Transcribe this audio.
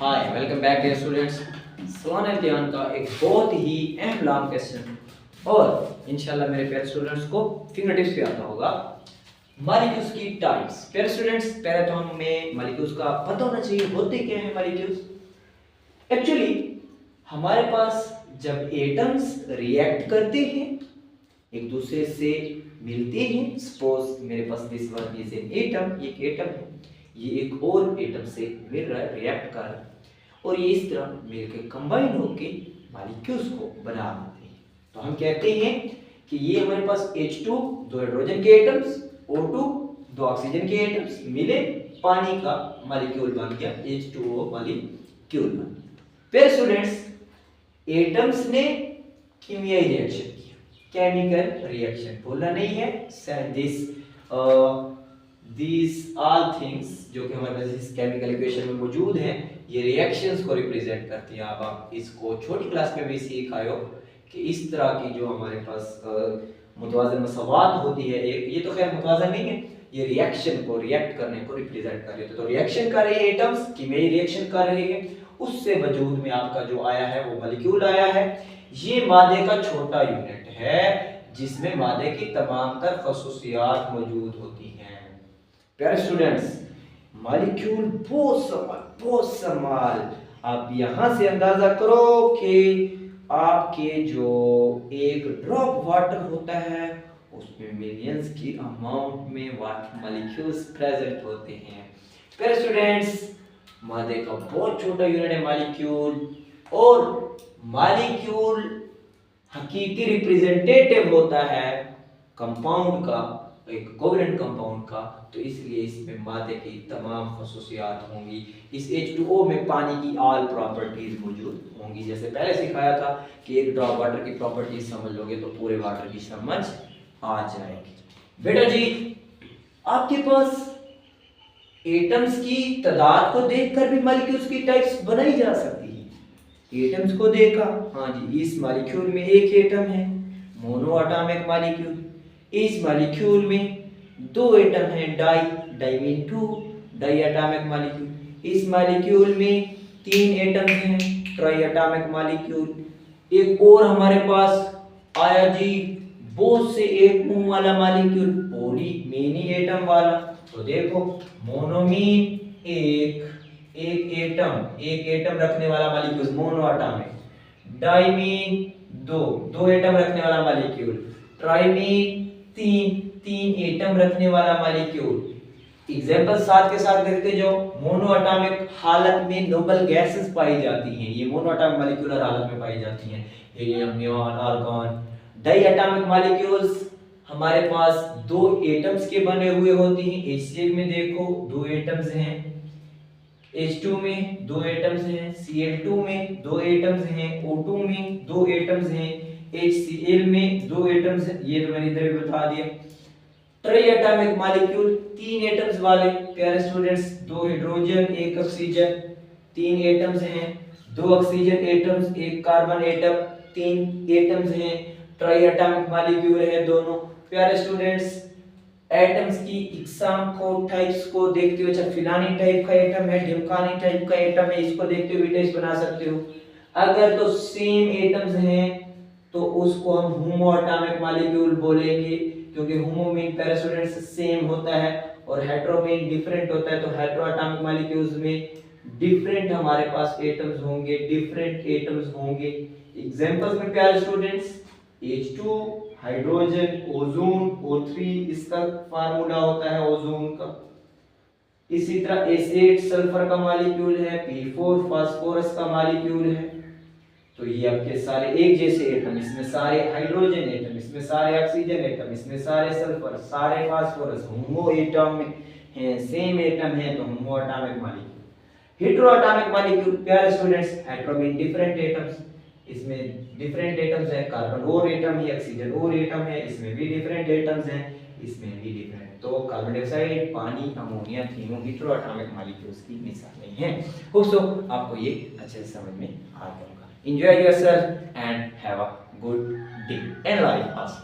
हाय welcome back dear students. सवाल इम्तिहान का एक बहुत ही अहम लॉन्ग क्वेश्चन और इंशाल्लाह मेरे प्यारे स्टूडेंट्स को फिंगर टिप्स पे आता होगा। मॉलिक्यूल्स की टाइप्स। प्यारे स्टूडेंट्स, पहले तो हमें मॉलिक्यूल्स का पता होना चाहिए होते क्या हैं मॉलिक्यूल्स। एक्चुअली हमारे पास जब एटम्स रिएक्ट करते हैं, एक दूसरे से मिलते हैं, सपोज मेरे पास this one is an atom, एक एटम है, ये एक और एटम से मिल रहा है, रिएक्ट कर रहा है और ये इस तरह मिलकर कंबाइन होके मॉलिक्यूल्स को बना देते हैं। तो हम कहते हैं कि ये हमारे पास H2 दो हाइड्रोजन के एटम्स, O2 दो ऑक्सीजन के एटम्स मिले, पानी का मॉलिक्यूल बन गया, H2O मॉलिक्यूल बन गया। फिर स्टूडेंट्स, एटम्स ने कीमियाई रिएक्शन किया, केमिकल रिएक्शन भूलना नहीं है। दिस ऑल थिंग्स जो कि हमारे पास इस केमिकल इक्वेशन में मौजूद हैं, ये रिएक्शंस को रिप्रेजेंट करती हैं। आप इसको छोटी क्लास में भी सीख आए हो कि इस तरह की जो हमारे पास मुतवाज़िन मसवात होती है, एक ये तो खैर मुतवाज़िन नहीं है, ये रिएक्शन को रिएक्ट करने को रिप्रेजेंट कर रही है। तो रिएक्शन कर रही है एटम्स, कीमियाई रिएक्शन कर रही है, उससे वजूद में आपका जो आया है वो मॉलिक्यूल आया है। ये मादे का छोटा यूनिट है जिसमें मादे की तमाम तर खसूसियात मौजूद होती हैं। प्यारे स्टूडेंट्स, मॉलिक्यूल बहुत सवाल आप यहां से अंदाजा करो कि आपके जो एक ड्रॉप वाटर होता है उसमें मिलियंस की अमाउंट में वाटर मॉलिक्यूल्स प्रेजेंट होते हैं। प्यारे स्टूडेंट्स, मादे का बहुत छोटा यूनिट है मॉलिक्यूल, और मॉलिक्यूल हकीकी रिप्रेजेंटेटिव होता है कंपाउंड का, एक कोवेलेंट कंपाउंड का, तो इसलिए इसमें मादे की तमाम खसूसियात होंगी। इस H2O में पानी की ऑल प्रॉपर्टीज मौजूद होंगी। जैसे पहले सिखाया था कि एक ड्रॉप वाटर की प्रॉपर्टीज समझ लोगे तो पूरे वाटर की समझ आ जाएगी। बेटा जी, आपके पास एटम्स की तादाद को देखकर भी मॉलिक्यूल्स की टाइप्स बनाई जा सकती है। एटम्स को देखा, हाँ जी, इस मॉलिक्यूल में एक एटम है, मोनो एटॉमिक मॉलिक्यूल। इस मॉलिक्यूल में दो एटम हैं, di mean two, diatomic molecule. इस मॉलिक्यूल में तीन एटम हैं, ट्राई एटॉमिक मॉलिक्यूल। एक और हमारे पास आया जी बहुत से एक मुंह वाला मॉलिक्यूल, पॉली मेनी एटम वाला। तो देखो, मोनोमीन एक एटम रखने वाला मॉलिक्यूल मोनो एटॉमिक, डाइमीन दो एटम रखने वाला मॉलिक्यूल, ट्राइमीन तीन एटम रखने वाला मॉलिक्यूल। एग्जांपल साथ के साथ देखते जाओ। मोनो एटॉमिक हालत में नोबल गैसेस पाई जाती हैं, ये मोनो एटॉमिक मॉलिक्यूलर हालत में पाई जाती हैं, helium, neon, argon. Diatomic molecules हमारे पास दो एटम्स के बने हुए होते हैं। HCl में देखो दो एटम्स हैं, H2 में दो एटम्स हैं, Cl2 में दो एटम्स हैं, O2 में दो एटम्स हैं, HCl में दो एटम्स हैं, ये तो मैंने इधर भी बता दिया। ट्राई एटॉमिक मॉलिक्यूल तीन एटम्स वाले। प्यारे स्टूडेंट्स, दो हाइड्रोजन एक ऑक्सीजन, तीन एटम्स हैं, दो ऑक्सीजन एटम्स एक कार्बन एटम, तीन एटम्स हैं, ट्राई एटॉमिक मॉलिक्यूल है दोनों। प्यारे स्टूडेंट्स, एटम्स की इकसाम को, टाइप्स को देखते हुए, अच्छा फिलानी टाइप का एटम है, ढिमकानी टाइप का एटम है, इसको देखते हुए टाइप्स बना सकते हो। अगर तो सेम एटम्स हैं तो उसको हम होमो एटॉमिक मॉलिक्यूल बोलेंगे, क्योंकि होमो मीन प्यारे स्टूडेंट्स सेम होता है और हेटेरो मीन डिफरेंट होता है। तो हेटेरो एटॉमिक मॉलिक्यूल्स में डिफरेंट हमारे पास एटम्स होंगे, डिफरेंट एटम्स होंगे। एग्जांपल्स में प्यारे students, H2 hydrogen, ozone, O3 इसका फार्मूला होता है ओजोन का। इसी तरह S8 सल्फर का मॉलिक्यूल है, P4 फास्फोरस का मॉलिक्यूल है। तो ये आपके सारे एक जैसे एटम, इसमें सारे हाइड्रोजन एटम, इसमें सारे ऑक्सीजन एटम, इसमें सारे सल्फर, सारे फास्फोरस, होमो एटम है, सेम एटम है, तो homo atomic molecule. Hetero atomic molecule प्यारे students, hetero mean different atoms, इसमें डिफरेंट एटम्स हैं, कार्बन और एटम है, ऑक्सीजन और एटम है, इसमें भी डिफरेंट एटम्स हैं, इसमें भी डिफरेंट। तो कार्बन डाइऑक्साइड, पानी, अमोनिया तीनों हेटेरो एटॉमिक मॉलिक्यूल्स की मिसालें हैं। होप्स आपको ये अच्छे से समझ में आ गया होगा। Enjoy yourself and have a good day and life also.